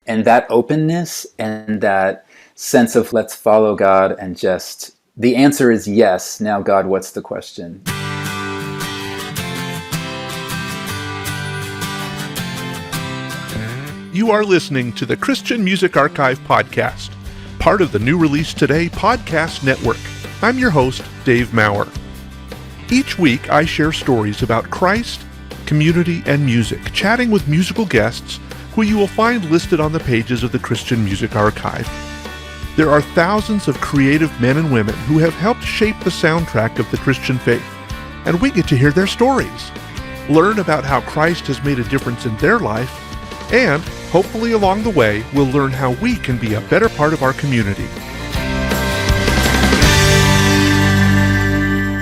And that openness and that sense of let's follow God and just, the answer is yes. Now, God, what's the question? You are listening to the Christian Music Archive podcast, part of the New Release Today podcast network. I'm your host, Dave Brouwer. Each week, I share stories about Christ, community, and music, chatting with musical guests who you will find listed on the pages of the Christian Music Archive. There are thousands of creative men and women who have helped shape the soundtrack of the Christian faith, and we get to hear their stories, learn about how Christ has made a difference in their life, and hopefully along the way, we'll learn how we can be a better part of our community.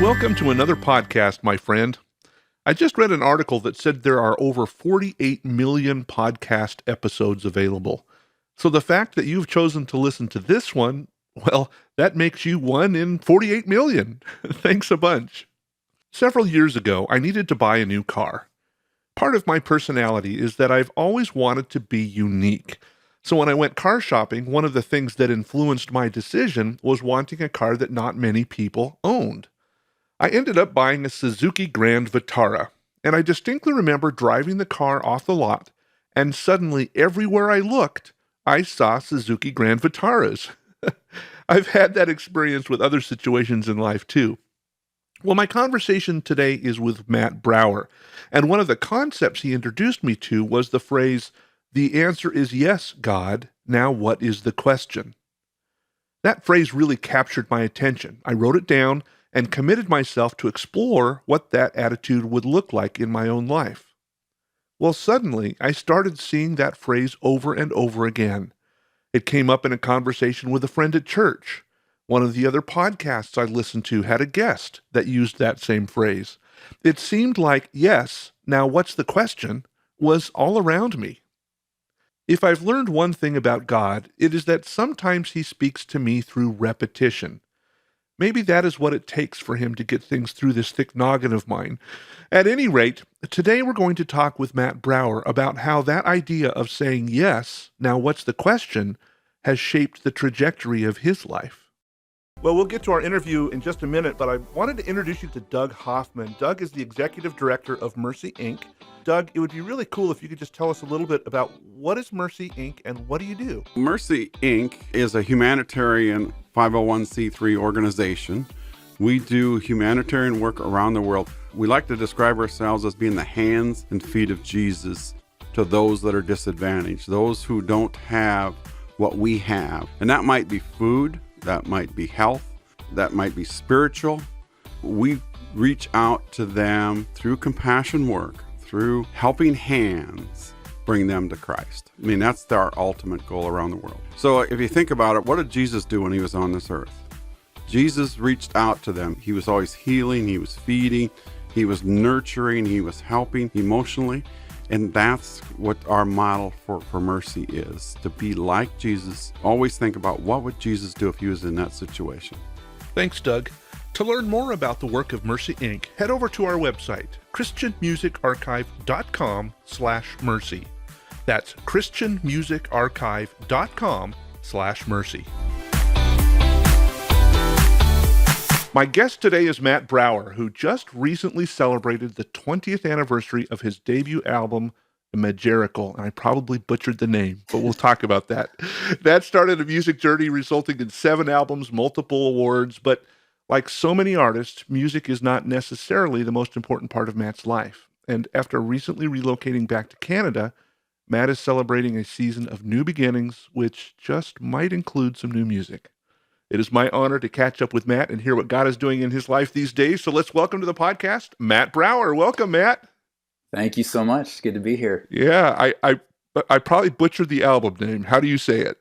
Welcome to another podcast, my friend. I just read an article that said there are over 48 million podcast episodes available. So the fact that you've chosen to listen to this one, well, that makes you one in 48 million. Thanks a bunch. Several years ago, I needed to buy a new car. Part of my personality is that I've always wanted to be unique. So when I went car shopping, one of the things that influenced my decision was wanting a car that not many people owned. I ended up buying a Suzuki Grand Vitara, and I distinctly remember driving the car off the lot, and suddenly everywhere I looked, I saw Suzuki Grand Vitaras. I've had that experience with other situations in life too. Well, my conversation today is with Matt Brouwer, and one of the concepts he introduced me to was the phrase, "The answer is yes, God. Now what is the question?" That phrase really captured my attention. I wrote it down and committed myself to explore what that attitude would look like in my own life. Well, suddenly, I started seeing that phrase over and over again. It came up in a conversation with a friend at church. One of the other podcasts I listened to had a guest that used that same phrase. It seemed like, yes, now what's the question, was all around me. If I've learned one thing about God, it is that sometimes He speaks to me through repetition. Maybe that is what it takes for Him to get things through this thick noggin of mine. At any rate, today we're going to talk with Matt Brouwer about how that idea of saying yes, now what's the question, has shaped the trajectory of his life. Well, we'll get to our interview in just a minute, but I wanted to introduce you to Doug Hoffman. Doug is the executive director of Mercy, Inc. Doug, it would be really cool if you could just tell us a little bit about what is Mercy, Inc. and what do you do? Mercy, Inc. is a humanitarian 501c3 organization. We do humanitarian work around the world. We like to describe ourselves as being the hands and feet of Jesus to those that are disadvantaged, those who don't have what we have. And that might be food, that might be health, that might be spiritual. We reach out to them through compassion work, through helping hands, bring them to Christ. I mean, that's our ultimate goal around the world. So if you think about it, what did Jesus do when He was on this earth? Jesus reached out to them. He was always healing, He was feeding, He was nurturing, He was helping emotionally. And that's what our model for Mercy is, to be like Jesus. Always think about what would Jesus do if He was in that situation. Thanks, Doug. To learn more about the work of Mercy, Inc., head over to our website, christianmusicarchive.com/mercy. That's christianmusicarchive.com/mercy. My guest today is Matt Brouwer, who just recently celebrated the 20th anniversary of his debut album, Imagerical. And I probably butchered the name, but we'll talk about that. That started a music journey resulting in 7 albums, multiple awards, but like so many artists, music is not necessarily the most important part of Matt's life. And after recently relocating back to Canada, Matt is celebrating a season of new beginnings, which just might include some new music. It is my honor to catch up with Matt and hear what God is doing in his life these days. So let's welcome to the podcast, Matt Brouwer. Welcome, Matt. Thank you so much. Good to be here. Yeah, I probably butchered the album name. How do you say it?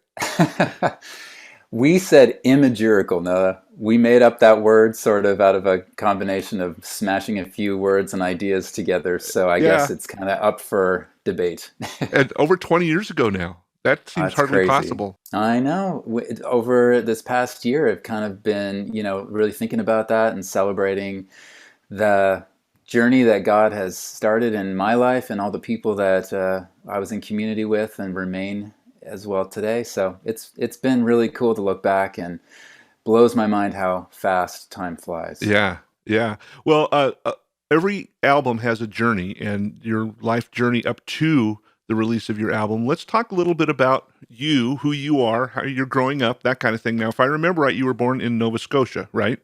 We said Imagerical. No, we made up that word sort of out of a combination of smashing a few words and ideas together. So I guess it's kind of up for debate. And over 20 years ago now. That seems That's hardly crazy. possible. I know. Over this past year, I've kind of been, really thinking about that and celebrating the journey that God has started in my life and all the people that I was in community with and remain as well today. So it's been really cool to look back, and blows my mind how fast time flies. Yeah, yeah. Well, every album has a journey, and your life journey up to the release of your album. Let's talk a little bit about you, who you are, how you're growing up, that kind of thing. Now, if I remember right, you were born in Nova Scotia, right?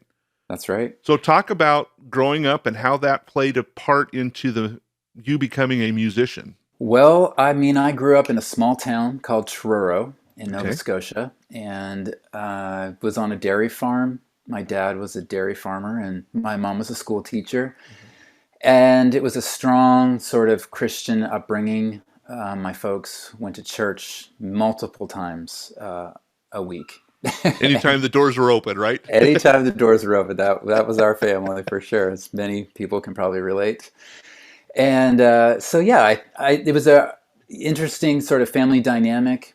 That's right. So talk about growing up and how that played a part into you becoming a musician. Well, I mean, I grew up in a small town called Truro in Nova Okay. Scotia, and was on a dairy farm. My dad was a dairy farmer, and my mom was a school teacher. And it was a strong sort of Christian upbringing. My folks went to church multiple times a week. Anytime the doors were open, right? Anytime the doors were open, that was our family for sure, as many people can probably relate. And so, yeah, it was a interesting sort of family dynamic.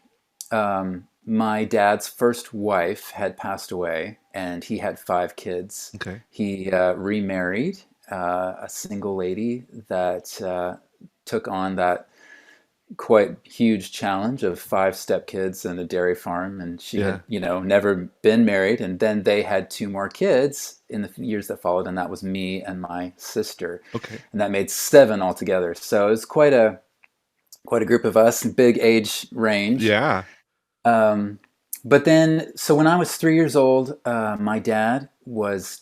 My dad's first wife had passed away, and he had 5 kids. Okay. He remarried a single lady that took on that quite huge challenge of 5 stepkids and a dairy farm, and she Yeah. had never been married, and then they had 2 more kids in the years that followed, and that was me and my sister, Okay. and that made 7 altogether. So it was quite a group of us, big age range. Yeah. But then, so when I was 3 years old, my dad was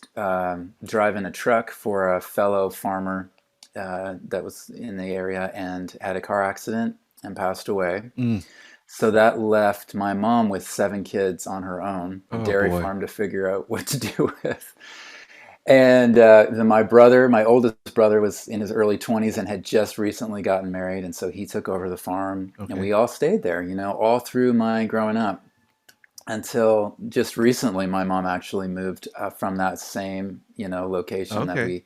driving a truck for a fellow farmer that was in the area, and had a car accident and passed away. Mm. So that left my mom with 7 kids on her own, a Oh dairy boy. farm to figure out what to do with. And then my oldest brother, was in his early 20s and had just recently gotten married. And so he took over the farm, and Okay. we all stayed there, all through my growing up, until just recently my mom actually moved from that same, location that Okay. we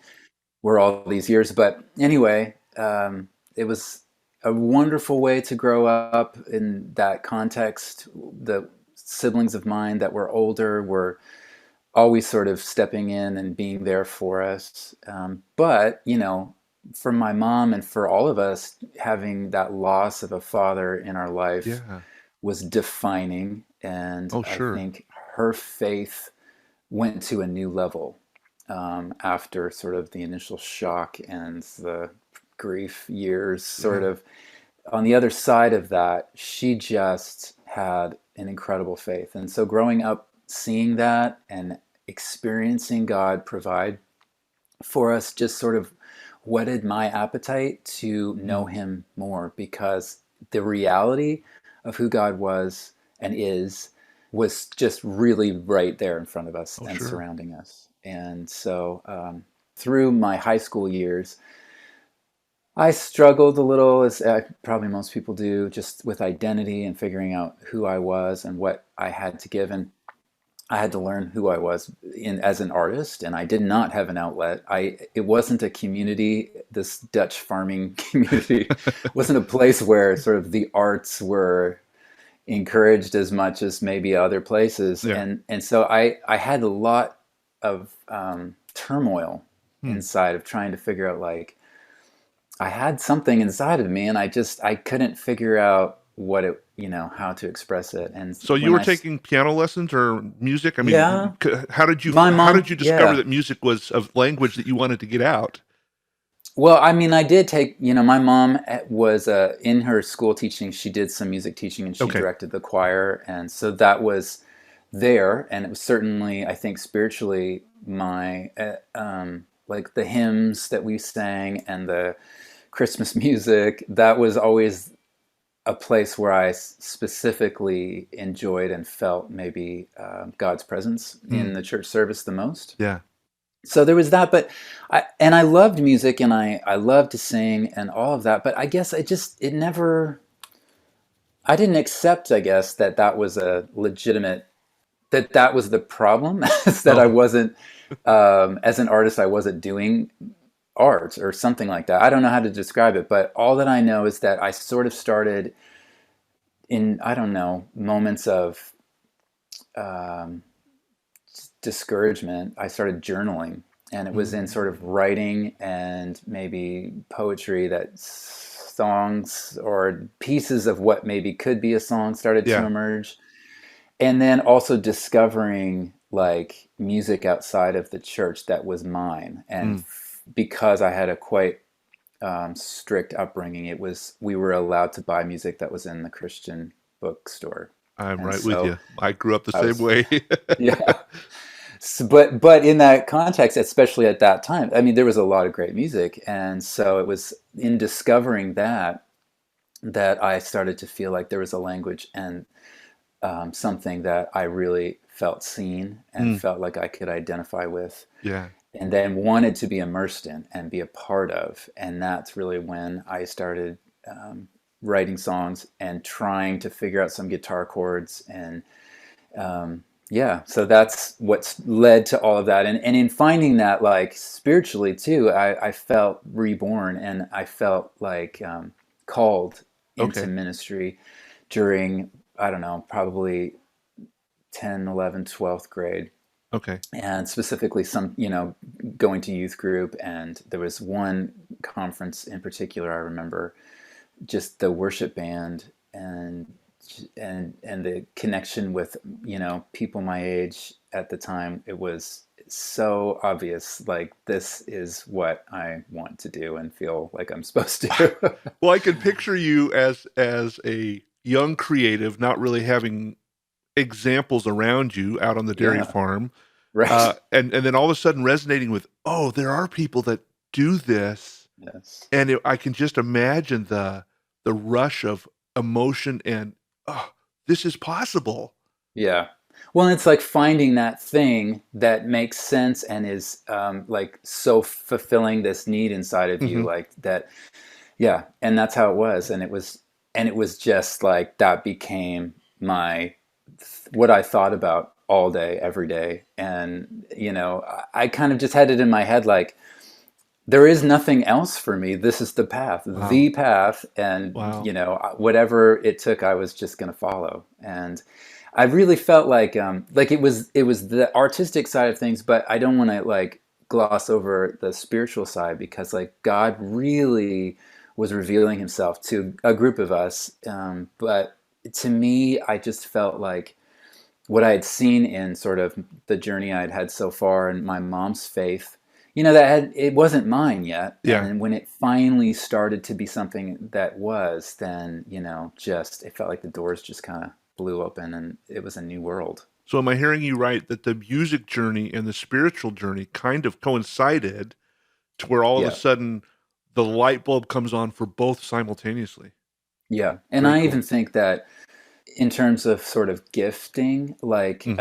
were all these years. But anyway, it was a wonderful way to grow up in that context. The siblings of mine that were older were always sort of stepping in and being there for us. But, for my mom and for all of us, having that loss of a father in our life Yeah. was defining. And Oh, I sure. think her faith went to a new level after sort of the initial shock and the grief years. Sort Yeah. of on the other side of that, she just had an incredible faith. And so growing up, seeing that and experiencing God provide for us just sort of whetted my appetite to know Mm. him more, because the reality of who God was and is was just really right there in front of us Oh, and sure. surrounding us. And so through my high school years, I struggled a little, as probably most people do, just with identity and figuring out who I was and what I had to give. And I had to learn who I was as an artist, and I did not have an outlet. It wasn't a community. This Dutch farming community wasn't a place where sort of the arts were encouraged as much as maybe other places. Yeah. And so I had a lot of turmoil Hmm. inside of trying to figure out, like, I had something inside of me, and I couldn't figure out what it, how to express it. And So you when were taking piano lessons or music? I yeah, mean, how did you my how did mom, you discover yeah. that music was a language that you wanted to get out? Well, I mean, I did take, my mom was in her school teaching, she did some music teaching, and she Okay. directed the choir. And so that was there. And it was certainly, I think, spiritually, my, like the hymns that we sang and the Christmas music, that was always a place where I specifically enjoyed and felt maybe God's presence Mm. in the church service the most. Yeah. So there was that, but I loved music, and I loved to sing and all of that, but I guess it never, I didn't accept, I guess, that was a legitimate, that was the problem, is that I Oh, wasn't, as an artist, I wasn't doing art or something like that. I don't know how to describe it, but all that I know is that I sort of started in, I don't know, moments of um, discouragement. I started journaling, and it was in mm. sort of writing and maybe poetry that songs or pieces of what maybe could be a song started to Yeah. emerge. And then also discovering like music outside of the church that was mine. And because I had a quite strict upbringing, we were allowed to buy music that was in the Christian bookstore. I'm And right with so you. I grew up the I same was, way. yeah. So, but in that context, especially at that time, I mean, there was a lot of great music, and so it was in discovering that I started to feel like there was a language and something that I really felt seen and Mm, felt like I could identify with, yeah. and then wanted to be immersed in and be a part of. And that's really when I started writing songs and trying to figure out some guitar chords. And yeah, so that's what's led to all of that. And in finding that, like spiritually too, I felt reborn, and I felt like called into Okay. ministry during, I don't know, probably 10, 11, 12th grade. Okay. And specifically going to youth group. And there was one conference in particular I remember, just the worship band and the connection with people my age at the time. It was so obvious, like, this is what I want to do and feel like I'm supposed to. Well, I could picture you as a young creative, not really having examples around you out on the dairy Yeah, farm, right. and then all of a sudden resonating with, oh, there are people that do this, Yes. and I can just imagine the rush of emotion and, oh, this is possible. Yeah. Well, it's like finding that thing that makes sense and is like so fulfilling this need inside of you, Hmm. like that. Yeah, and that's how it was, and it was just like that became my what I thought about all day, every day. And I kind of just had it in my head like, there is nothing else for me. This is Wow. the path, and Wow. whatever it took, I was just going to follow. And I really felt like it was the artistic side of things, but I don't want to like gloss over the spiritual side, because like God really was revealing himself to a group of us. But to me, I just felt like what I had seen in sort of the journey I'd had so far, and my mom's faith, it wasn't mine yet. And Yeah. then when it finally started to be something that was, then, just it felt like the doors just kind of blew open, and it was a new world. So am I hearing you right that the music journey and the spiritual journey kind of coincided to where all of a Yeah. sudden the light bulb comes on for both simultaneously? Yeah. And Very I cool. even think that in terms of sort of gifting, like Hmm.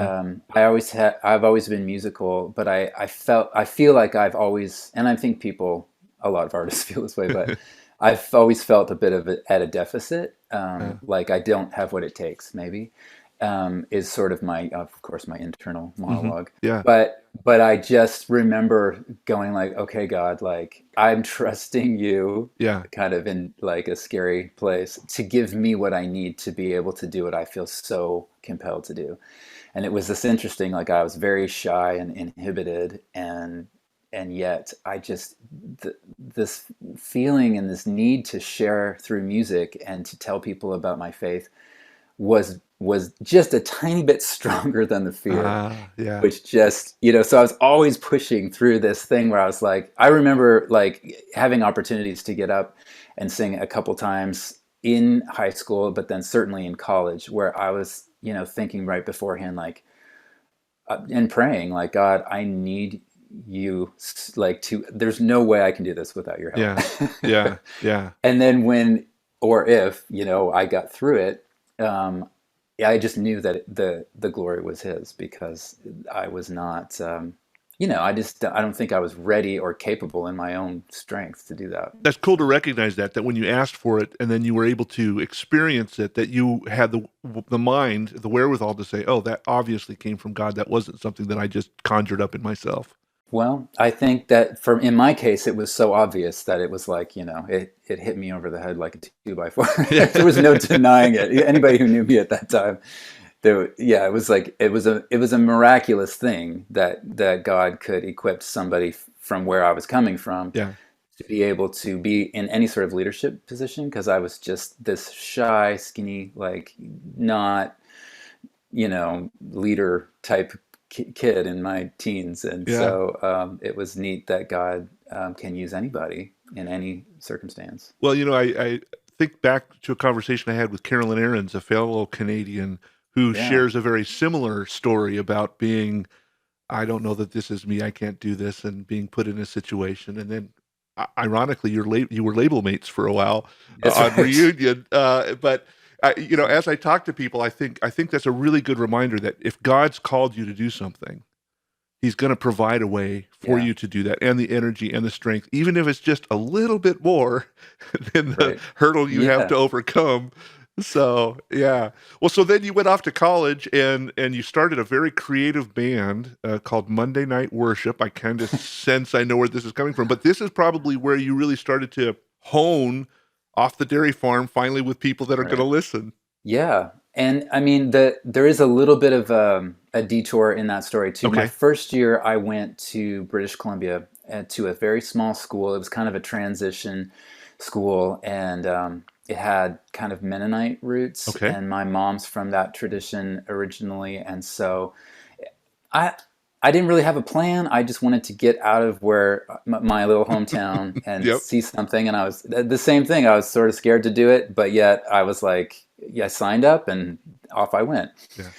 I've always been musical, but I feel like I've always, and I think a lot of artists feel this way, but I've always felt a bit of it at a deficit. Yeah. Like I don't have what it takes, maybe, is sort of of course, my internal Hmm. monologue. Yeah. But I just remember going like, okay, God, like I'm trusting you, Yeah. kind of in like a scary place, to give me what I need to be able to do what I feel so compelled to do. And it was this interesting, like I was very shy and inhibited, and yet I just this feeling and this need to share through music and to tell people about my faith was just a tiny bit stronger than the fear, Yeah. which just, so I was always pushing through this thing where I was like, I remember like having opportunities to get up and sing a couple times in high school, but then certainly in college, where I was, thinking right beforehand, like, and praying like, God, I need you, like, there's no way I can do this without your help. Yeah. Yeah. Yeah. And then when, or if, I got through it, yeah, I just knew that the glory was his, because I was not, I don't think I was ready or capable in my own strength to do that. That's cool to recognize that when you asked for it and then you were able to experience it, that you had the mind, the wherewithal to say, oh, that obviously came from God. That wasn't something that I just conjured up in myself. Well, I think that in my case, it was so obvious that it was like, it hit me over the head like a 2x4. Yeah. There was no denying it. Anybody who knew me at that time, yeah, it was like, it was a miraculous thing that God could equip somebody from where I was coming from Yeah. to be able to be in any sort of leadership position, because I was just this shy, skinny, like not, leader type kid in my teens. And Yeah. so it was neat that God can use anybody in any circumstance. Well, I think back to a conversation I had with Carolyn Aarons, a fellow Canadian who Yeah. shares a very similar story about being, I don't know that this is me, I can't do this, and being put in a situation. And then, ironically, you were label mates for a while That's on right. Reunion. But as I talk to people, I think that's a really good reminder that if God's called you to do something, He's going to provide a way for Yeah. you to do that, and the energy and the strength, even if it's just a little bit more than the Right. hurdle you have Yeah. to overcome. So, yeah. Well, so then you went off to college and you started a very creative band called Monday Night Worship. I kind of sense I know where this is coming from, but this is probably where you really started to hone off the dairy farm finally with people that are going to Right. listen. Yeah. And I mean, there is a little bit of a detour in that story too. My Okay. first year, I went to British Columbia to a very small school. It was kind of a transition school, and it had kind of Mennonite roots. Okay. And my mom's from that tradition originally, and so I I didn't really have a plan. I just wanted to get out of where my little hometown and Yep. see something. And I was the same thing. I was sort of scared to do it, but yet I was like, yeah, I signed up and off I went. Yeah.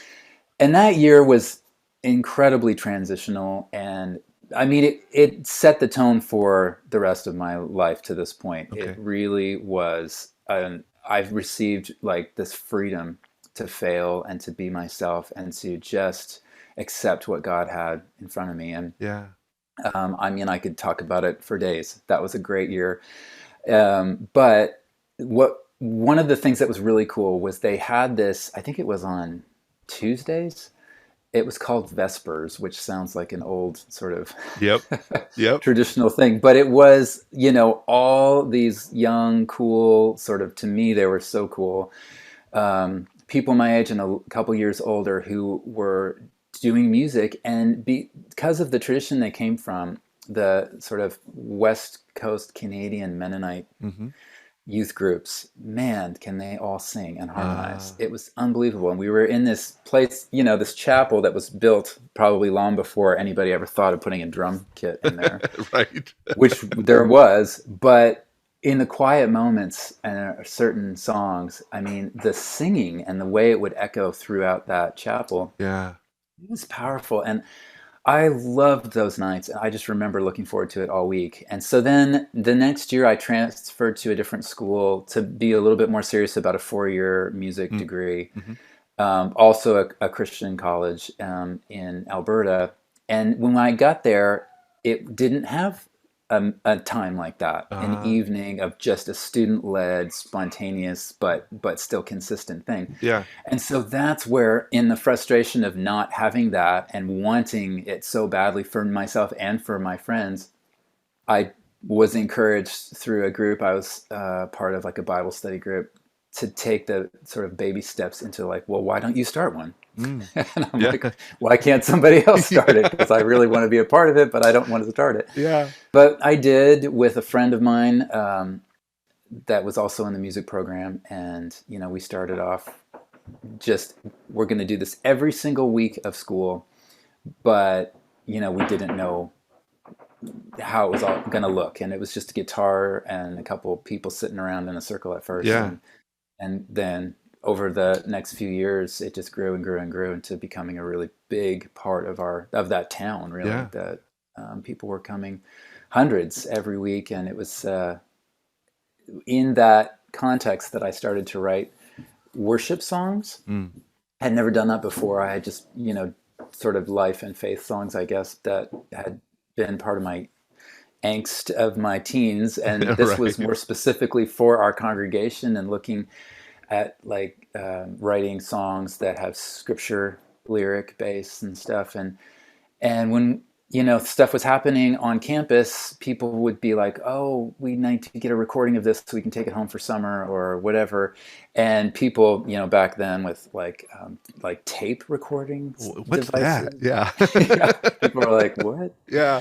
And that year was incredibly transitional. And I mean, it set the tone for the rest of my life to this point. It Okay. really was. I've received like this freedom to fail and to be myself and to just accept what God had in front of me. And Yeah. I mean, I could talk about it for days. That was a great year. But one of the things that was really cool was they had this, I think it was on Tuesdays. It was called Vespers, which sounds like an old sort of Yep. Yep. traditional thing. But it was, all these young, cool, sort of, to me, they were so cool. People my age and a couple years older who were doing music. And because of the tradition they came from, the sort of West Coast Canadian Mennonite Mm-hmm. youth groups, man, can they all sing and Uh, harmonize. It was unbelievable. And we were in this place, this chapel that was built probably long before anybody ever thought of putting a drum kit in there, right. which there was. But in the quiet moments and certain songs, I mean, the singing and the way it would echo throughout that chapel, Yeah. it was powerful. And I loved those nights. And I just remember looking forward to it all week. And so then the next year I transferred to a different school to be a little bit more serious about a 4-year music degree. Mm-hmm. Also a Christian college in Alberta. And when I got there, it didn't have a time like that, an Uh, evening of just a student-led, spontaneous, but still consistent thing. yeah. And so that's where, in the frustration of not having that and wanting it so badly for myself and for my friends, I was encouraged through a group. I was part of like a Bible study group to take the sort of baby steps into like, well, why don't you start one? Mm. And I'm Yeah. like, why can't somebody else start it? Yeah. Because I really want to be a part of it, but I don't want to start it. Yeah. But I did with a friend of mine that was also in the music program. And, we started off just, we're going to do this every single week of school. But, we didn't know how it was all going to look. And it was just a guitar and a couple of people sitting around in a circle at first. Yeah. And then over the next few years, it just grew and grew and grew into becoming a really big part of that town, really, Yeah. that people were coming hundreds every week. And it was in that context that I started to write worship songs. Mm. I had never done that before. I had just, sort of life and faith songs, I guess, that had been part of my angst of my teens. And this was Right. more specifically for our congregation and looking at like writing songs that have scripture lyric base and stuff. And when stuff was happening on campus, people would be like, oh, we need to get a recording of this so we can take it home for summer or whatever. And people, back then with like tape recording What's that? devices. Yeah. Yeah, people are like, what? Yeah.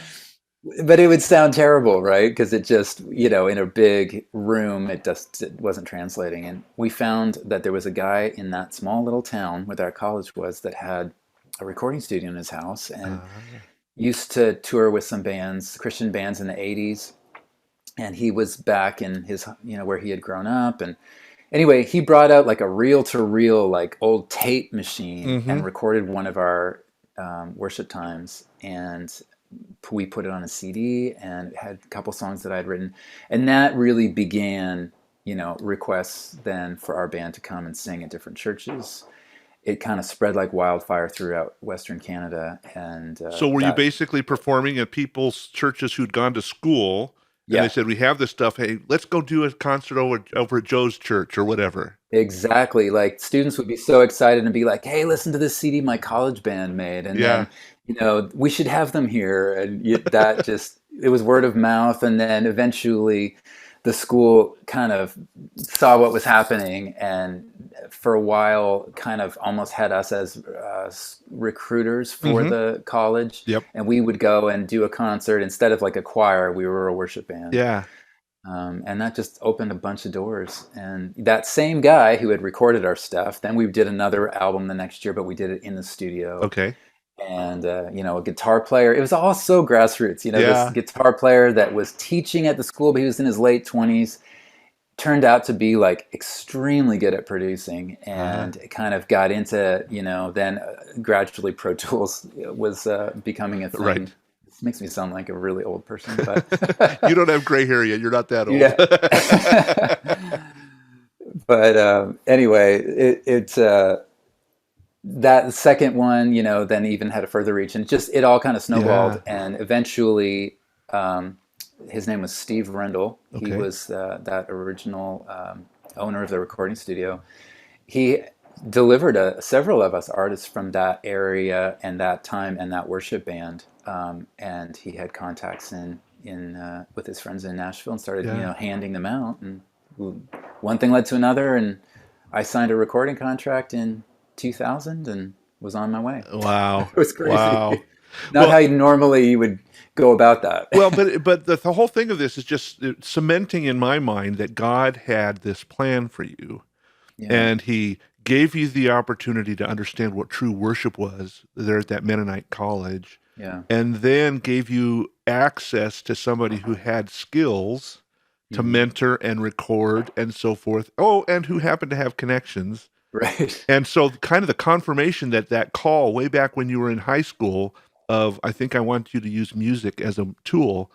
But it would sound terrible, right? Because it just, in a big room, it wasn't translating. And we found that there was a guy in that small little town where our college was that had a recording studio in his house and Ah, used to tour with some bands, Christian bands in the 80s. And he was back in his, where he had grown up. And anyway, he brought out like a reel to reel, like old tape machine mm-hmm. and recorded one of our worship times. And we put it on a CD and it had a couple songs that I'd written. And that really began, requests then for our band to come and sing at different churches. It kind of spread like wildfire throughout Western Canada. And So were you basically performing at people's churches who'd gone to school and they yeah, said, we have this stuff. Hey, let's go do a concert over at Joe's church or whatever. exactly. Like students would be so excited and be like, "Hey, listen to this CD my college band made," and Yeah. then we should have them here. And that just it was word of mouth, and then eventually, the school kind of saw what was happening, and for a while, kind of almost had us as recruiters for Mm-hmm. the college, Yep. and we would go and do a concert instead of like a choir. We were a worship band. Yeah. And that just opened a bunch of doors. And that same guy who had recorded our stuff, then we did another album the next year, but we did it in the studio. Okay. And, a guitar player. It was all so grassroots. This Yeah. guitar player that was teaching at the school, but he was in his late 20s, turned out to be like extremely good at producing and it kind of got into, then gradually Pro Tools was becoming a thing. Right. Makes me sound like a really old person, but You don't have gray hair yet. You're not that old. yeah. But anyway, that second one, then even had a further reach, and just it all kind of snowballed, Yeah. and eventually, his name was Steve Rendell. He Okay. was that original owner of the recording studio. He delivered several of us artists from that area and that time and that worship band, and he had contacts in with his friends in Nashville and started Yeah. handing them out, and one thing led to another, and I signed a recording contract in 2000 and was on my way. Wow. It was crazy. Wow. Not Well, how normally you would go about that. well, but the whole thing of this is just cementing in my mind that God had this plan for you, Yeah, and He gave you the opportunity to understand what true worship was there at that Mennonite college, yeah. and then gave you access to somebody who had skills to Hmm. mentor and record and so forth. Oh, and who happened to have connections. Right. And so, kind of the confirmation that call way back when you were in high school of, I think I want you to use music as a tool,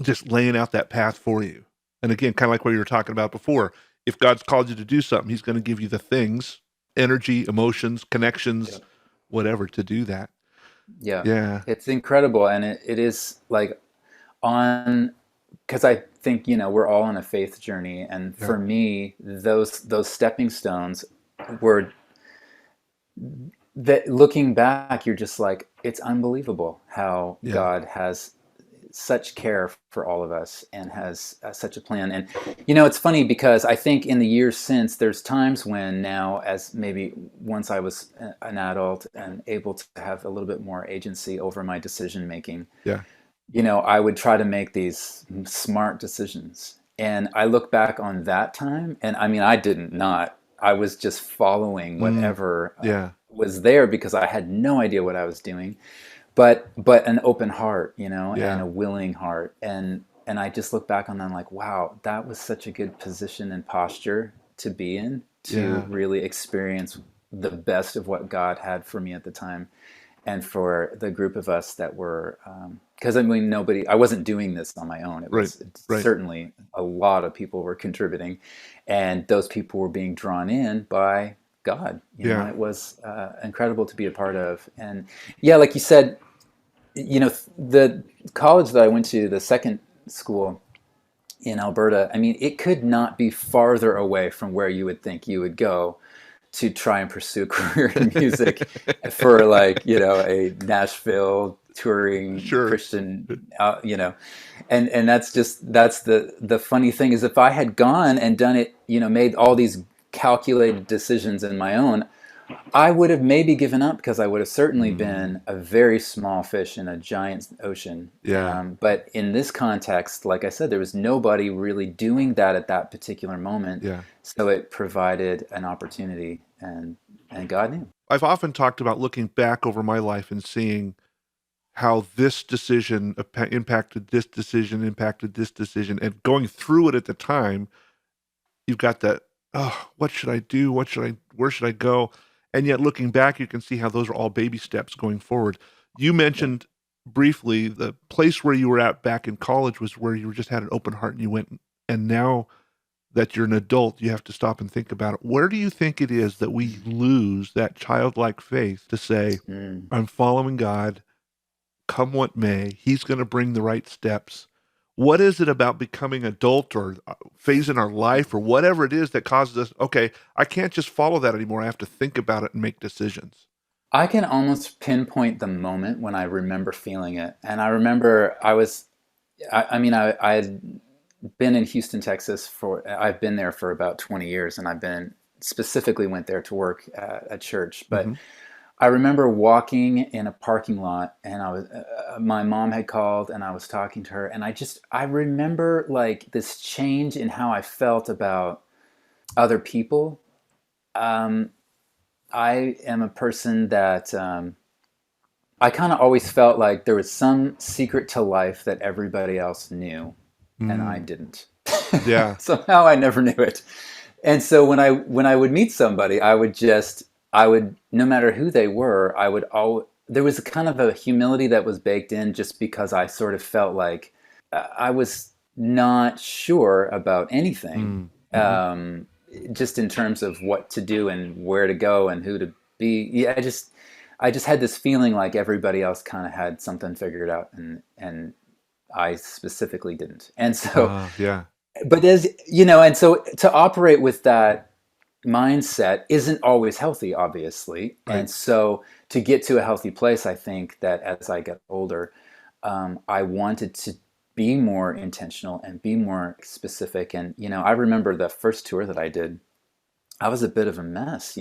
just laying out that path for you. And again, kind of like what you were talking about before, if God's called you to do something, He's going to give you the things, energy, emotions, connections, Yep. whatever to do that. Yeah. Yeah. It's incredible. And it is like on, because I think, we're all on a faith journey. And Yeah. for me, those stepping stones were that looking back, you're just like, it's unbelievable how Yeah. God has such care for all of us and has such a plan. And it's funny because I think in the years since, there's times when now, as maybe once I was an adult and able to have a little bit more agency over my decision making, Yeah. I would try to make these smart decisions. And I look back on that time, and I mean, I didn't not. I was just following whatever Yeah. was there because I had no idea what I was doing, but an open heart, and Yeah. a willing heart, and I just look back on that and like, wow, that was such a good position and posture to be in to Yeah. really experience the best of what God had for me at the time, and for the group of us that were, because I mean, I wasn't doing this on my own. It Right. was Right. certainly a lot of people were contributing, and those people were being drawn in by God. Yeah. It was incredible to be a part of. And yeah, like you said, the college that I went to, the second school in Alberta, I mean, it could not be farther away from where you would think you would go to try and pursue a career in music for like, a Nashville touring Sure. Christian, and that's the funny thing is if I had gone and done it, made all these calculated decisions in my own, I would have maybe given up because I would have certainly Mm, been a very small fish in a giant ocean. yeah. But in this context, like I said, there was nobody really doing that at that particular moment. Yeah. So it provided an opportunity, and God knew. I've often talked about looking back over my life and seeing how this decision impacted this decision, and going through it at the time, you've got that, oh, what should I do? Where should I go? And yet looking back, you can see how those are all baby steps going forward. You Yeah. mentioned briefly the place where you were at back in college was where you just had an open heart and you went, and now that you're an adult, you have to stop and think about it. Where do you think it is that we lose that childlike faith to say, Mm. I'm following God, come what may, He's going to bring the right steps? What is it about becoming adult or phase in our life or whatever it is that causes us, okay, I can't just follow that anymore. I have to think about it and make decisions. I can almost pinpoint the moment when I remember feeling it. And I remember I had been in Houston, Texas I've been there for about 20 years, and specifically went there to work at church. But Mm-hmm. I remember walking in a parking lot, and my mom had called, and I was talking to her, and I remember like this change in how I felt about other people. Um, I am a person that I kind of always felt like there was some secret to life that everybody else knew, and I Mm, didn't. yeah. Somehow I never knew it. And so when I would meet somebody, I would, no matter who they were, I would all there was a kind of a humility that was baked in, just because I sort of felt like I was not sure about anything, Mm, mm-hmm. um, just in terms of what to do and where to go and who to be. Yeah, I just had this feeling like everybody else kind of had something figured out, and I specifically didn't. And so, Yeah. but as you know, and so to operate with that mindset isn't always healthy, obviously. Right. And so to get to a healthy place, I think that as I get older, I wanted to be more intentional and be more specific. And I remember the first tour that I did, I was a bit of a mess.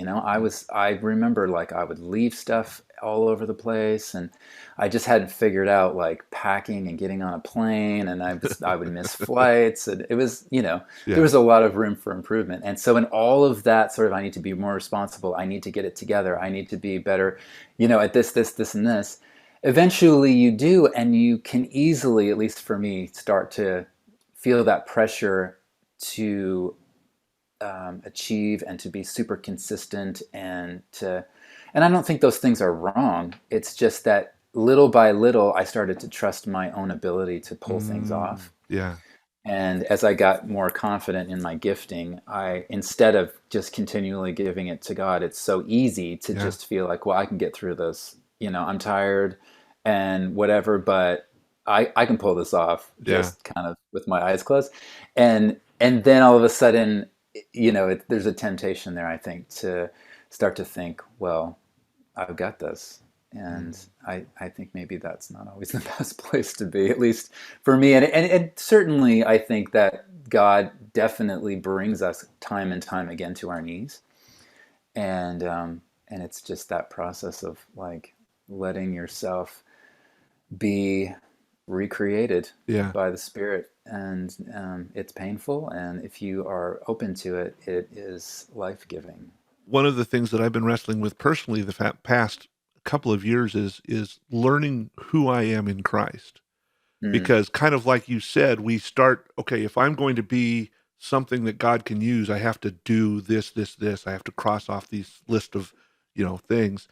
I remember like I would leave stuff all over the place, and I just hadn't figured out like packing and getting on a plane, and I would miss flights, and it was, there Yeah. was a lot of room for improvement. And so in all of that sort of, I need to be more responsible, I need to get it together, I need to be better, at this and this. Eventually you do, and you can easily, at least for me, start to feel that pressure to achieve and to be super consistent, and I don't think those things are wrong. It's just that little by little I started to trust my own ability to pull things Mm, off. yeah. And as I got more confident in my gifting, instead of just continually giving it to God, it's so easy to Yeah. just feel like, well, I can get through this. I'm tired and whatever, but I can pull this off Yeah. just kind of with my eyes closed. And then all of a sudden, there's a temptation there, I think, to start to think, well, I've got this. And Mm, I think maybe that's not always the best place to be, at least for me. And certainly, I think that God definitely brings us time and time again to our knees. And it's just that process of like letting yourself be recreated yeah. by the Spirit. And it's painful. And if you are open to it, it is life giving. One of the things that I've been wrestling with personally the past couple of years is learning who I am in Christ. Mm, Because kind of like you said, we start, okay, if I'm going to be something that God can use, I have to do this, this, this. I have to cross off these list of, things.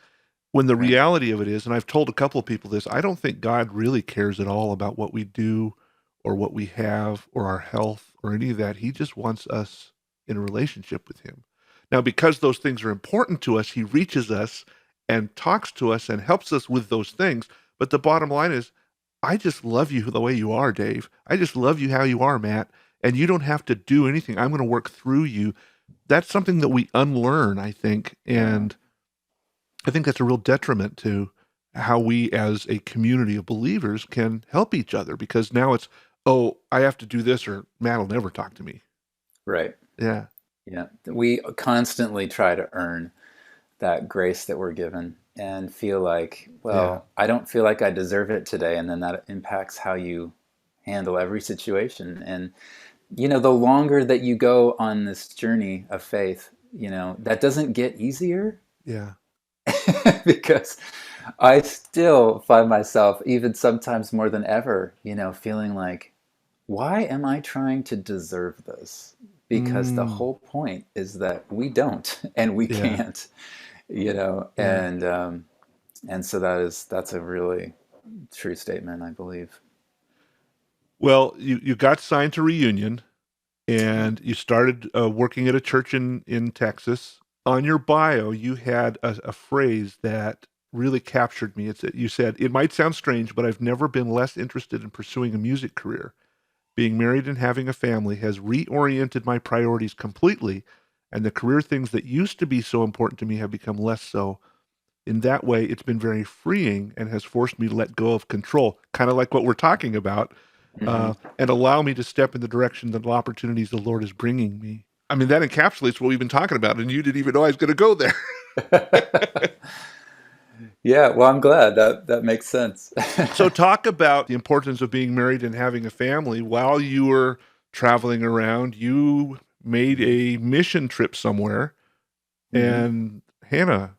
When the right. reality of it is, and I've told a couple of people this, I don't think God really cares at all about what we do or what we have or our health or any of that. He just wants us in a relationship with Him. Now, because those things are important to us, He reaches us and talks to us and helps us with those things. But the bottom line is, I just love you the way you are, Dave. I just love you how you are, Matt. And you don't have to do anything. I'm going to work through you. That's something that we unlearn, I think. Yeah. And I think that's a real detriment to how we as a community of believers can help each other, because now it's, oh, I have to do this or Matt will never talk to me. Right. Yeah. Yeah. We constantly try to earn that grace that we're given and feel like, Yeah. well, I don't feel like I deserve it today. And then that impacts how you handle every situation. And, the longer that you go on this journey of faith, that doesn't get easier Yeah. because I still find myself, even sometimes more than ever, feeling like, why am I trying to deserve this? Because the Mm, whole point is that we don't and we yeah. can't, Yeah. and so that's a really true statement, I believe. Well, you got signed to Reunion, and you started working at a church in Texas. On your bio, you had a phrase that really captured me. You said, "It might sound strange, but I've never been less interested in pursuing a music career. Being married and having a family has reoriented my priorities completely, and the career things that used to be so important to me have become less so. In that way, it's been very freeing and has forced me to let go of control," kind of like what we're talking about, Hmm. and allow me to step in the direction that opportunities the Lord is bringing me. I mean, that encapsulates what we've been talking about, and you didn't even know I was going to go there. Yeah, well, I'm glad that makes sense. So, talk about the importance of being married and having a family. While you were traveling around, you made a mission trip somewhere, Hmm. and Hannah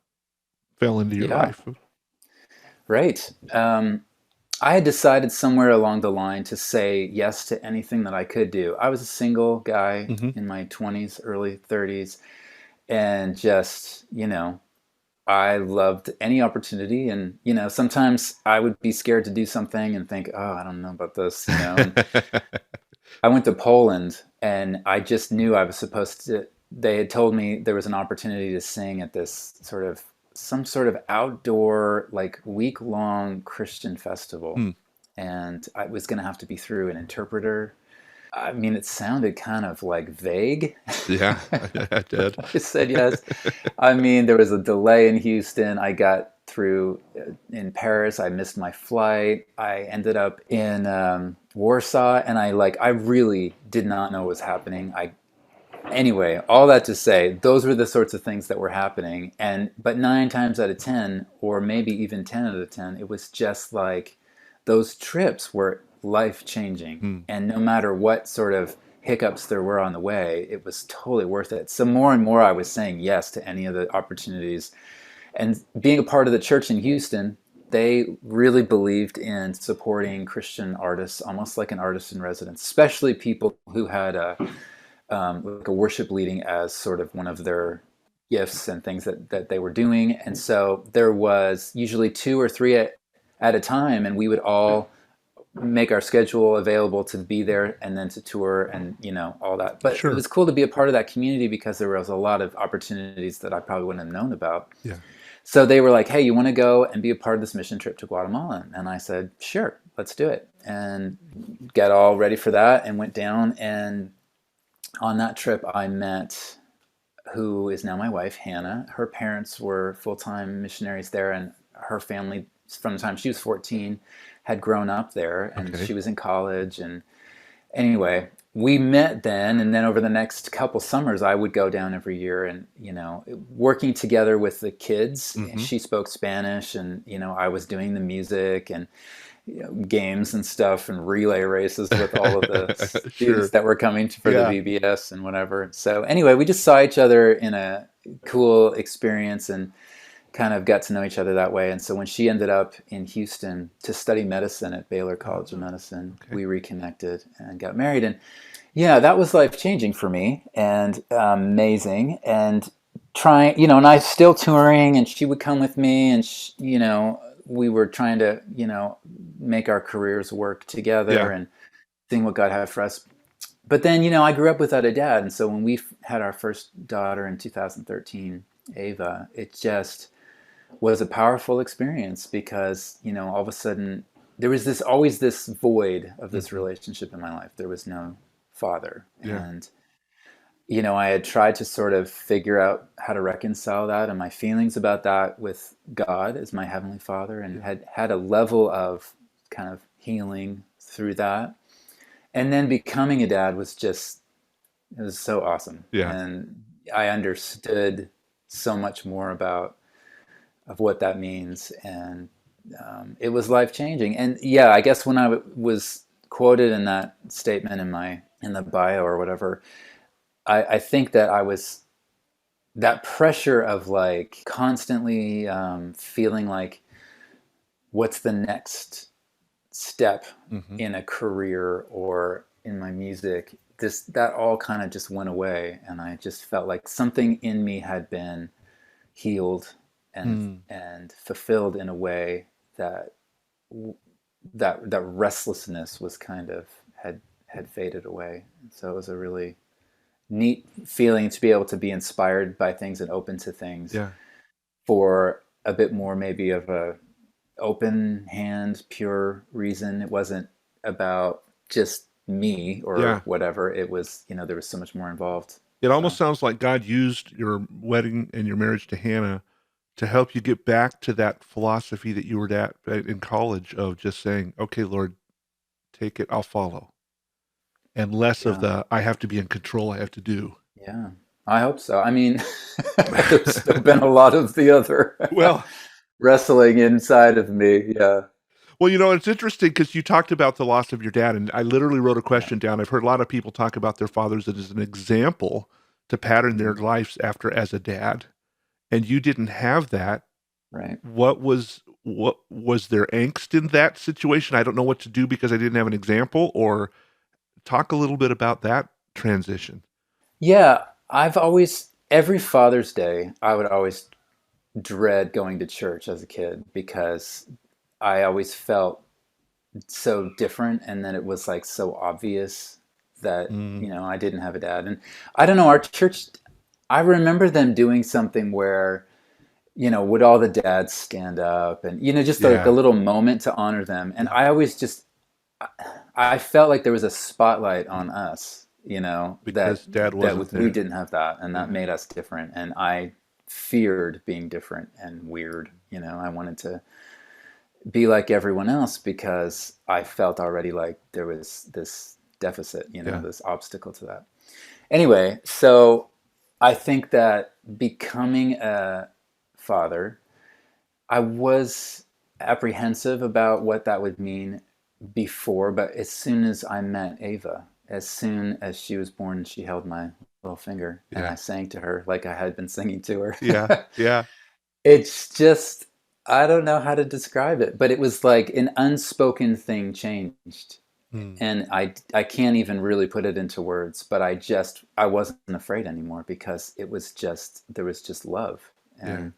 fell into your Yeah, life. right. I had decided somewhere along the line to say yes to anything that I could do. I was a single guy Hmm. in my 20s, early 30s, and just, I loved any opportunity. And, sometimes I would be scared to do something and think, oh, I don't know about this, And I went to Poland and I just knew I was supposed to. They had told me there was an opportunity to sing at this some sort of outdoor, like week-long Christian festival. Hmm. And I was going to have to be through an interpreter. I mean, it sounded kind of like vague. Yeah, I did. I said yes. I mean, there was a delay in Houston. I got through in Paris. I missed my flight. I ended up in Warsaw, and I really did not know what was happening. Anyway, all that to say, those were the sorts of things that were happening. But 9 times out of 10, or maybe even 10 out of 10, it was just like those trips were life changing. Hmm. And no matter what sort of hiccups there were on the way, it was totally worth it. So more and more I was saying yes to any of the opportunities. And being a part of the church in Houston, they really believed in supporting Christian artists, almost like an artist in residence, especially people who had like a worship leading as sort of one of their gifts and things that they were doing. And so there was usually two or three at a time, and we would all make our schedule available to be there and then to tour and all that. But it Sure. was cool to be a part of that community because there was a lot of opportunities that I probably wouldn't have known about. Yeah. So they were like, hey, you want to go and be a part of this mission trip to Guatemala? And I said, sure, let's do it. And got all ready for that and went down. And on that trip, I met who is now my wife, Hannah. Her parents were full-time missionaries there, and her family, from the time she was 14, had grown up there, and Okay. she was in college. And anyway, we met then, and then over the next couple summers, I would go down every year and, working together with the kids. Hmm. She spoke Spanish, and, I was doing the music and games and stuff and relay races with all of the students Sure. that were coming for the Yeah. VBS and whatever. So anyway, we just saw each other in a cool experience and kind of got to know each other that way. And so when she ended up in Houston to study medicine at Baylor College of Medicine, Okay. we reconnected and got married. And yeah, that was life changing for me and amazing. And trying, and I was still touring, and she would come with me, and we were trying to, make our careers work together Yeah. and seeing what God had for us. But then, I grew up without a dad, and so when we had our first daughter in 2013, Ava, it just was a powerful experience because, all of a sudden there was always this void of this Hmm. relationship in my life. There was no father. Yeah. And I had tried to sort of figure out how to reconcile that and my feelings about that with God as my Heavenly Father, and Yeah. had a level of kind of healing through that. And then becoming a dad was it was so awesome. Yeah. And I understood so much more of what that means. And it was life changing. And yeah, I guess when I was quoted in that statement in the bio or whatever, I think that I was that pressure of like constantly feeling like what's the next step Mm-hmm. in a career or in my music, this that all kind of just went away, and I just felt like something in me had been healed Mm. and fulfilled in a way that that restlessness was kind of had faded away. So it was a really neat feeling to be able to be inspired by things and open to things Yeah. for a bit more maybe of a open hand, pure reason. It wasn't about just me or Yeah. whatever. It was, there was so much more involved. It almost So sounds like God used your wedding and your marriage to Hannah to help you get back to that philosophy that you were at in college of just saying, okay, Lord, take it, I'll follow. And less of yeah, the, I have to be in control, I have to do. yeah, I hope so. I mean, there's still been a lot of the other Well, wrestling inside of me. Yeah, well, it's interesting because you talked about the loss of your dad, and I literally wrote a yeah, question down. I've heard a lot of people talk about their fathers as an example to pattern their mhm, lives after as a dad, and you didn't have that. right. What was there angst in that situation? I don't know what to do because I didn't have an example, or talk a little bit about that transition. Yeah, I've always every Father's Day, I would always dread going to church as a kid because I always felt so different, and then it was like so obvious that Mm, I didn't have a dad. And I don't know, our church, I remember them doing something where would all the dads stand up, and just like a yeah, little moment to honor them. And yeah, I always just I felt like there was a spotlight on us, that because dad wasn't we there. didn't have that, and that Yeah, made us different. And I feared being different and weird. I wanted to be like everyone else because I felt already like there was this deficit, yeah. this obstacle to that. Anyway, so I think that becoming a father, I was apprehensive about what that would mean before, but as soon as I met Ava, as soon as she was born, she held my little finger and I Yeah. sang to her like I had been singing to Yeah. her. Yeah. It's just, I don't know how to describe it, but it was like an unspoken thing changed. Mm. And I can't even really put it into words, but I wasn't afraid anymore because there was just love. Yeah. And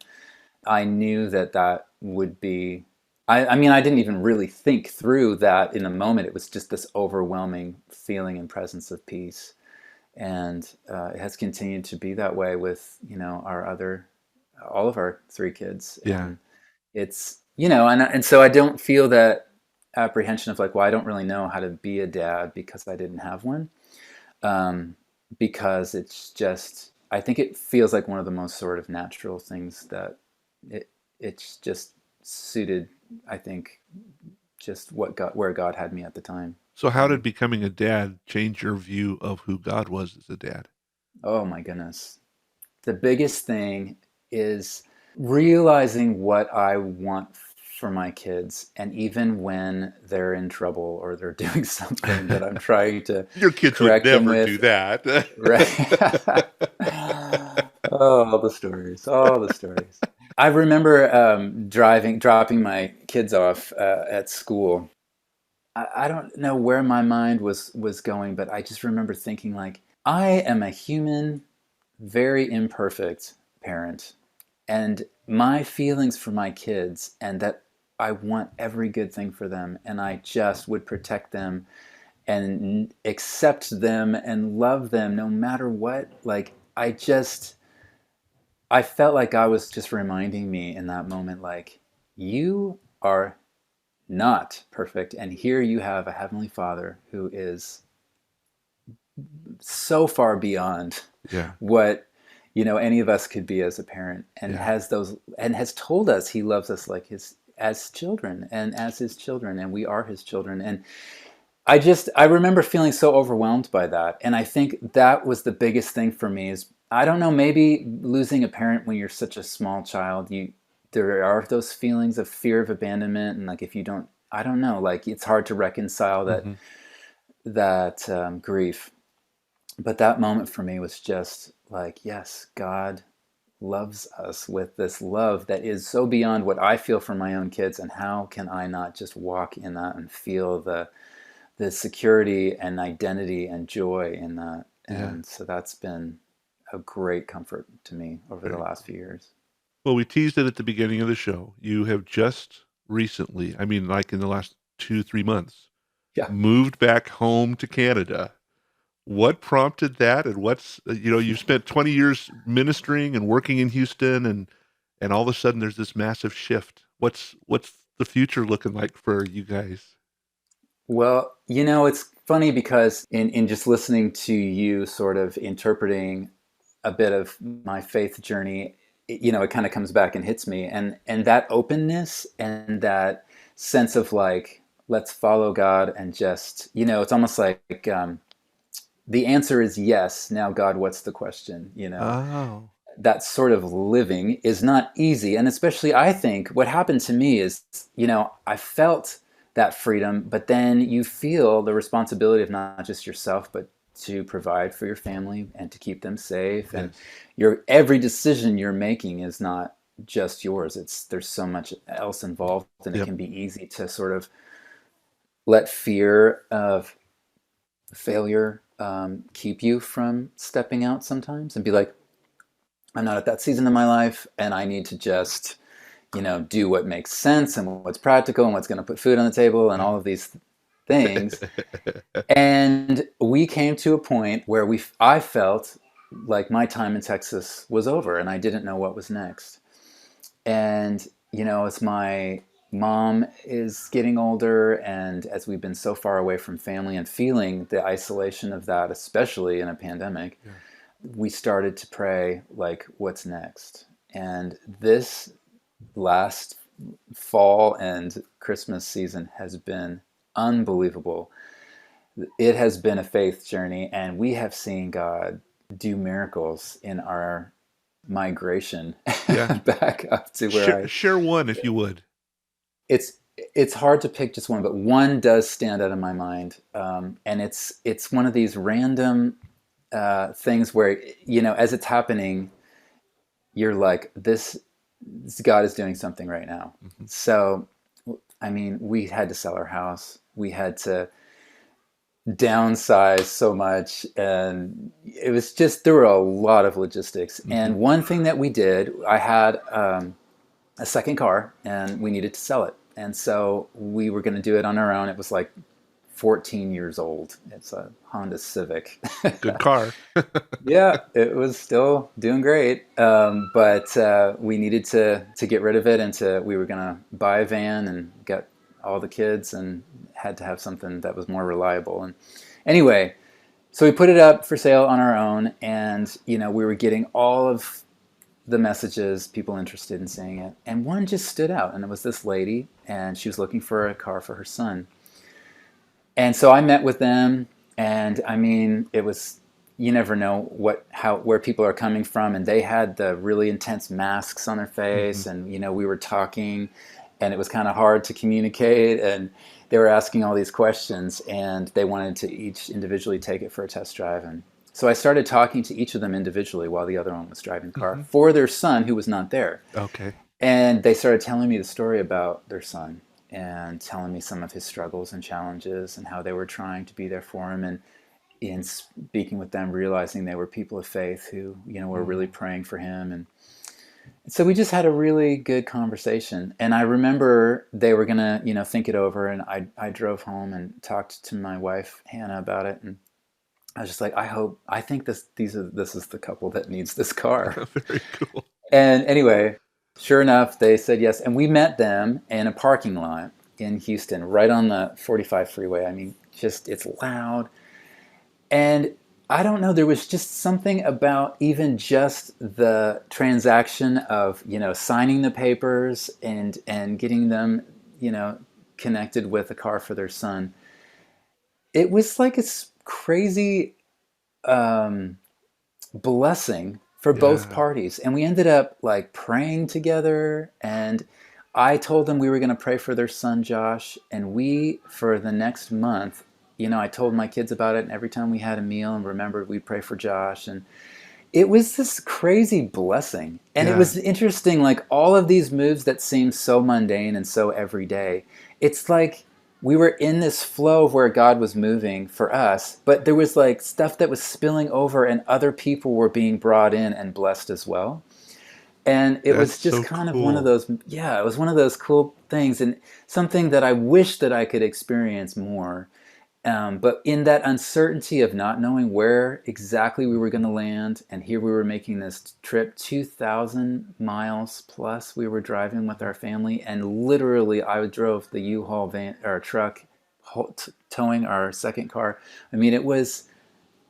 I knew that would be, I mean, I didn't even really think through that in the moment. It was just this overwhelming feeling and presence of peace. And it has continued to be that way with, all of our three kids. Yeah. And it's, and so I don't feel that apprehension of like, well, I don't really know how to be a dad because I didn't have one. Um, because it's just, I think it feels like one of the most sort of natural things that it, it's just suited, I think, just where God had me at the time. So, how So, did becoming a dad change your view of who God was as a dad? oh my goodness. The biggest thing is realizing what I want for my kids. And even when they're in trouble or they're doing something that I'm trying to Your kids would correct them never do with, that. right? Oh, all the stories, all the stories. I remember dropping my kids off at school. I don't know where my mind was going, but I just remember thinking like, I am a human, very imperfect parent, and my feelings for my kids, and that I want every good thing for them, and I just would protect them and accept them and love them no matter what. Like I felt like I was just reminding me in that moment, like, you are not perfect. And here you have a Heavenly Father who is so far beyond Yeah. what, any of us could be as a parent, and Yeah. has told us he loves us like as children and as his children, and we are his children. And I remember feeling so overwhelmed by that. And I think that was the biggest thing for me, is I don't know, maybe losing a parent when you're such a small child, there are those feelings of fear of abandonment, and like if you don't, I don't know, like it's hard to reconcile Hmm. that grief. But that moment for me was just like, yes, God loves us with this love that is so beyond what I feel for my own kids, and how can I not just walk in that and feel the security and identity and joy in that. Yeah. And so that's been a great comfort to me over the Very last cool. few years. Well, we teased it at the beginning of the show. You have just recently, I mean, like in the last 2, 3 months, Yeah. moved back home to Canada. What prompted that? And you've spent 20 years ministering and working in Houston, and all of a sudden there's this massive shift. What's the future looking like for you guys? Well, it's funny because in just listening to you sort of interpreting a bit of my faith journey, it kind of comes back and hits me. And that openness and that sense of like, let's follow God and just, it's almost like the answer is yes. Now, God, what's the question? Oh, That sort of living is not easy. And especially, I think what happened to me is, I felt that freedom, but then you feel the responsibility of not just yourself, but to provide for your family and to keep them safe. And yes. every decision you're making is not just yours. There's so much else involved, and it Yep. can be easy to sort of let fear of failure keep you from stepping out sometimes and be like, I'm not at that season in my life, and I need to just, do what makes sense and what's practical and what's going to put food on the table and all of these things. And we came to a point where I felt like my time in Texas was over, and I didn't know what was next. And, as my mom is getting older, and as we've been so far away from family and feeling the isolation of that, especially in a pandemic, Yeah. we started to pray, like, what's next? And this last fall and Christmas season has been unbelievable. It has been a faith journey, and we have seen God do miracles in our migration Yeah. back up to where Share one if you would. it's it's hard to pick just one, but one does stand out in my mind, and it's one of these random things where, as it's happening, you're like, this God is doing something right now. Hmm. So, I mean, we had to sell our house. We had to downsize so much, and it was just, there were a lot of logistics. Hmm. And one thing that we did, I had a second car, and we needed to sell it. And so we were going to do it on our own. It was like 14 years old. It's a Honda Civic. Good car. Yeah, it was still doing great, but we needed to get rid of it, and we were gonna buy a van and get all the kids, and had to have something that was more reliable. And anyway, so we put it up for sale on our own, and we were getting all of the messages, people interested in seeing it, and one just stood out, and it was this lady, and she was looking for a car for her son. And so I met with them, and I mean, it was, you never know where people are coming from, and they had the really intense masks on their Hmm. face, and we were talking, and it was kind of hard to communicate, and they were asking all these questions, and they wanted to each individually take it for a test drive. And so I started talking to each of them individually while the other one was driving the car Hmm. for their son, who was not there. Okay. And they started telling me the story about their son, and telling me some of his struggles and challenges, and how they were trying to be there for him. And in speaking with them, realizing they were people of faith who, were really Mm. praying for him. And so we just had a really good conversation. And I remember they were going to, think it over. And I drove home and talked to my wife, Hannah, about it. And I was just like, I think this is the couple that needs this car. Very cool. And anyway, sure enough, they said yes. And we met them in a parking lot in Houston, right on the 45 freeway. I mean, just, it's loud. And I don't know, there was just something about even just the transaction of, signing the papers and getting them, you know, connected with a car for their son. It was like crazy um, blessing for both Yeah. parties. And we ended up like praying together, and I told them we were going to pray for their son Josh, and we, for the next month, I told my kids about it, and every time we had a meal and remembered, we'd pray for Josh. And it was this crazy blessing. And it Yeah. was interesting, like all of these moves that seem so mundane and so everyday, it's like we were in this flow of where God was moving for us, but there was like stuff that was spilling over and other people were being brought in and blessed as well. And it That's was just so kind of one of cool. those, yeah, it was one of those cool things, and something that I wish that I could experience more. But in that uncertainty of not knowing where exactly we were going to land, and here we were making this trip, 2,000 miles plus, we were driving with our family, and literally I drove the U-Haul van or truck, towing our second car. I mean, it was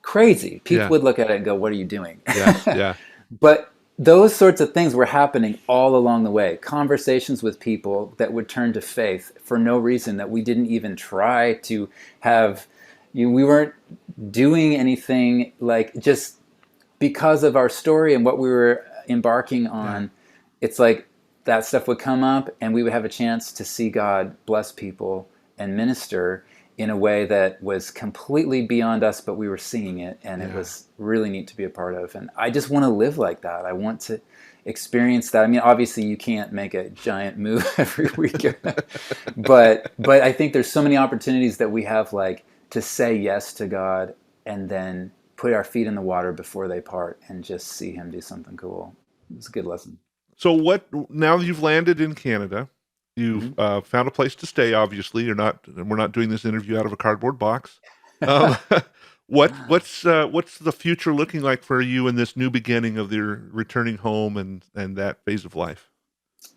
crazy. People Yeah. would look at it and go, "What are you doing?" Yeah. Yeah. But those sorts of things were happening all along the way. Conversations with people that would turn to faith for no reason, that we didn't even try to have. We weren't doing anything, like just because of our story and what we were embarking Yeah. on. It's like that stuff would come up, and we would have a chance to see God bless people and minister in a way that was completely beyond us, but we were seeing it, and it Yeah. was really neat to be a part of. And I just want to live like that. I want to experience that. I mean, obviously you can't make a giant move every week, but I think there's so many opportunities that we have, like to say yes to God and then put our feet in the water before they part and just see him do something cool. It's a good lesson. So what, now that you've landed in Canada, you've Mm-hmm. found a place to stay, obviously. We're not doing this interview out of a cardboard box. Um, what's the future looking like for you in this new beginning of your returning home and that phase of life?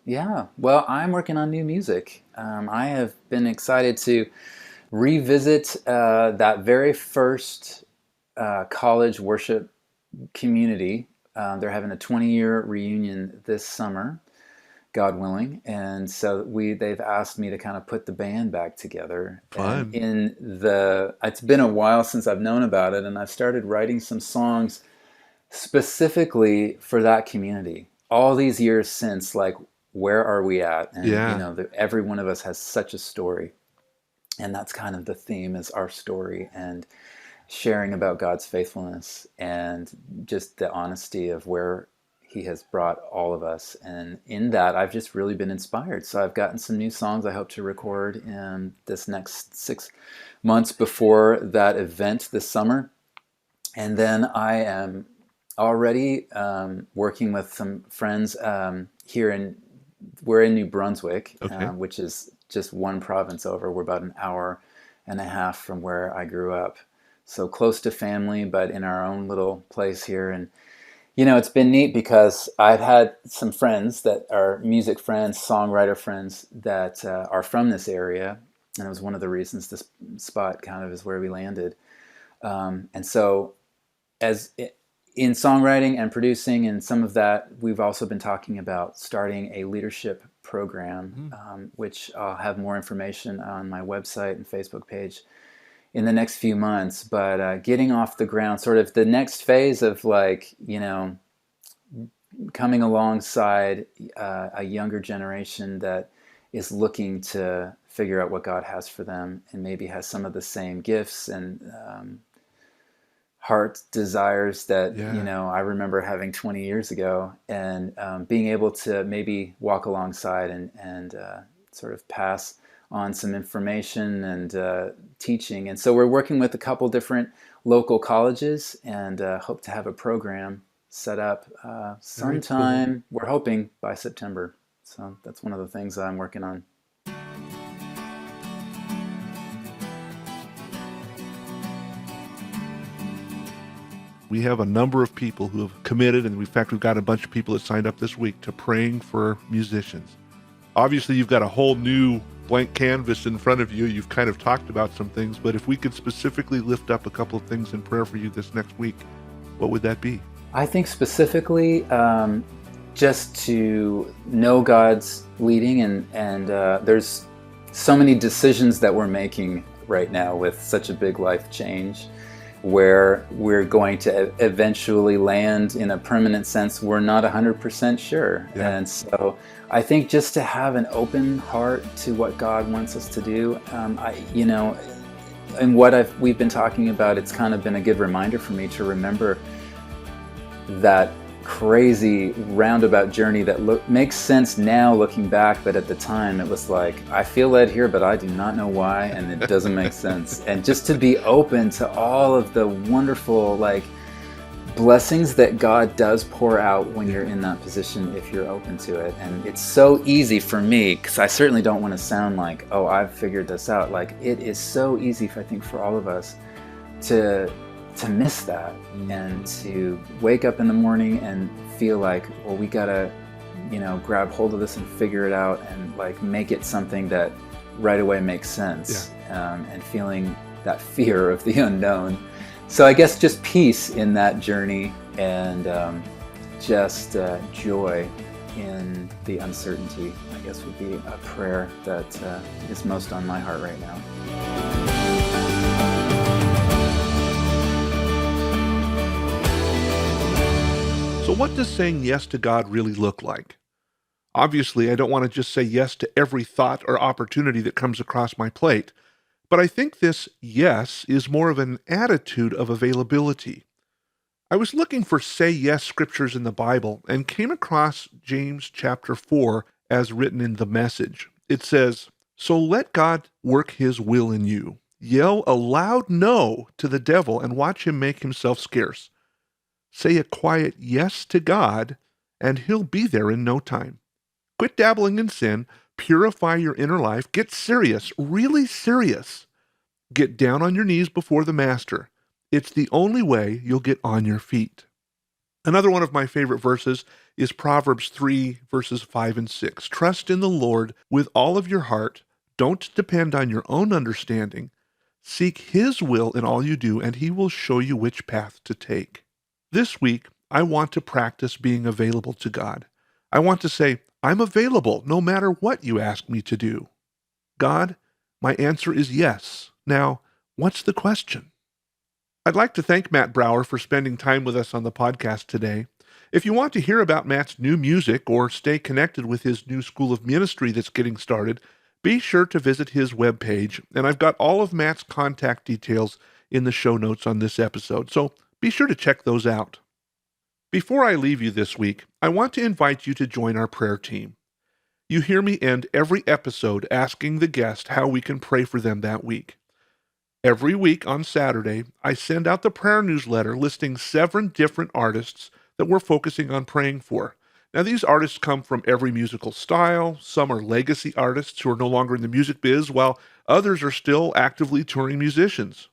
Yeah, well, I'm working on new music. I have been excited to revisit that very first college worship community. They're having a 20-year reunion this summer, God willing, and so they've asked me to kind of put the band back together. And Fun. it's been a while since I've known about it, and I've started writing some songs specifically for that community. All these years since, like, where are we at? And Yeah. every one of us has such a story, and that's kind of the theme, is our story, and sharing about God's faithfulness and just the honesty of where he has brought all of us. And in that, I've just really been inspired. So I've gotten some new songs I hope to record in this next 6 months before that event this summer. And then I am already working with some friends we're in New Brunswick, Okay. which is just one province over. We're about an hour and a half from where I grew up. So close to family, but in our own little place here. And, it's been neat because I've had some friends that are music friends, songwriter friends that are from this area. And it was one of the reasons this spot kind of is where we landed. And so in songwriting and producing and some of that, we've also been talking about starting a leadership program, which I'll have more information on my website and Facebook page in the next few months. But getting off the ground, sort of the next phase of, like, coming alongside a younger generation that is looking to figure out what God has for them, and maybe has some of the same gifts and heart desires that I remember having 20 years ago, and being able to maybe walk alongside and sort of pass on some information and teaching. And so we're working with a couple different local colleges, and hope to have a program set up sometime, cool. we're hoping by September. So that's one of the things that I'm working on. We have a number of people who have committed, and in fact, we've got a bunch of people that signed up this week to praying for musicians. Obviously, you've got a whole new blank canvas in front of you. You've kind of talked about some things, but if we could specifically lift up a couple of things in prayer for you this next week, what would that be? I think specifically just to know God's leading, and there's so many decisions that we're making right now with such a big life change. where we're going to eventually land in a permanent sense, we're not 100% sure. Yeah. And so I think just to have an open heart to what God wants us to do, and what we've been talking about, it's kind of been a good reminder for me to remember that crazy roundabout journey that makes sense now looking back, but at the time it was like, I feel led here, but I do not know why, and it doesn't make sense. And just to be open to all of the wonderful blessings that God does pour out when you're in that position, if you're open to it. And it's so easy for me, because I certainly don't want to sound like, oh, I've figured this out. It is so easy, I think, for all of us to miss that, and to wake up in the morning and feel like, well, we gotta, grab hold of this and figure it out, and make it something that right away makes sense. And feeling that fear of the unknown. So I guess just peace in that journey, and just joy in the uncertainty, I guess, would be a prayer that is most on my heart right now. So what does saying yes to God really look like? Obviously, I don't want to just say yes to every thought or opportunity that comes across my plate, but I think this yes is more of an attitude of availability. I was looking for say yes scriptures in the Bible and came across James chapter 4 as written in the Message. It says, "So let God work his will in you. Yell a loud no to the devil and watch him make himself scarce. Say a quiet yes to God, and he'll be there in no time. Quit dabbling in sin, purify your inner life, get serious, really serious. Get down on your knees before the Master. It's the only way you'll get on your feet." Another one of my favorite verses is Proverbs 3, verses 5 and 6. "Trust in the Lord with all of your heart. Don't depend on your own understanding. Seek his will in all you do, and he will show you which path to take." This week, I want to practice being available to God. I want to say, I'm available no matter what you ask me to do. God, my answer is yes. Now, what's the question? I'd like to thank Matt Brouwer for spending time with us on the podcast today. If you want to hear about Matt's new music or stay connected with his new school of ministry that's getting started, be sure to visit his webpage, and I've got all of Matt's contact details in the show notes on this episode, so be sure to check those out. Before I leave you this week, I want to invite you to join our prayer team. You hear me end every episode asking the guest how we can pray for them that week. Every week on Saturday, I send out the prayer newsletter listing 7 different artists that we're focusing on praying for. Now, these artists come from every musical style. Some are legacy artists who are no longer in the music biz, while others are still actively touring musicians.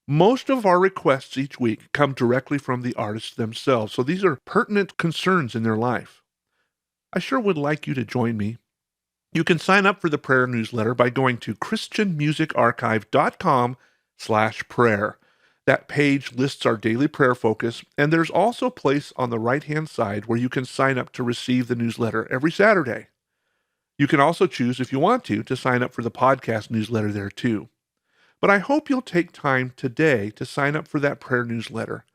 Most of our requests each week come directly from the artists themselves, so these are pertinent concerns in their life. I sure would like you to join me. You can sign up for the prayer newsletter by going to christianmusicarchive.com/prayer. That page lists our daily prayer focus, and there's also a place on the right-hand side where you can sign up to receive the newsletter every Saturday. You can also choose, if you want to sign up for the podcast newsletter there too. But I hope you'll take time today to sign up for that prayer newsletter.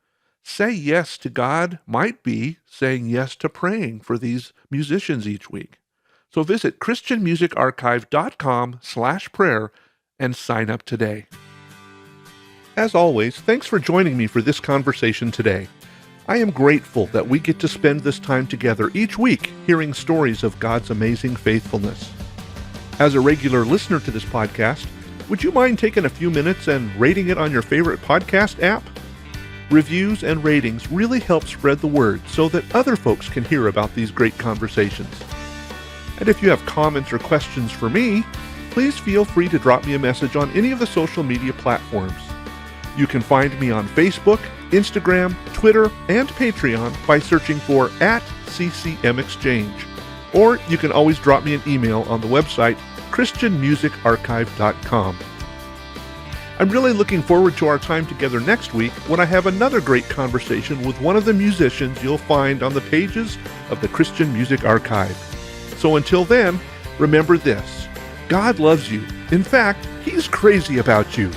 Say yes to God might be saying yes to praying for these musicians each week. So visit christianmusicarchive.com/prayer and sign up today. As always, thanks for joining me for this conversation today. I am grateful that we get to spend this time together each week hearing stories of God's amazing faithfulness. As a regular listener to this podcast, would you mind taking a few minutes and rating it on your favorite podcast app? Reviews and ratings really help spread the word so that other folks can hear about these great conversations. And if you have comments or questions for me, please feel free to drop me a message on any of the social media platforms. You can find me on Facebook, Instagram, Twitter, and Patreon by searching for @CCMExchange. Or you can always drop me an email on the website christianmusicarchive.com. I'm really looking forward to our time together next week when I have another great conversation with one of the musicians you'll find on the pages of the Christian Music Archive. So until then, remember this: God loves you. In fact, He's crazy about you.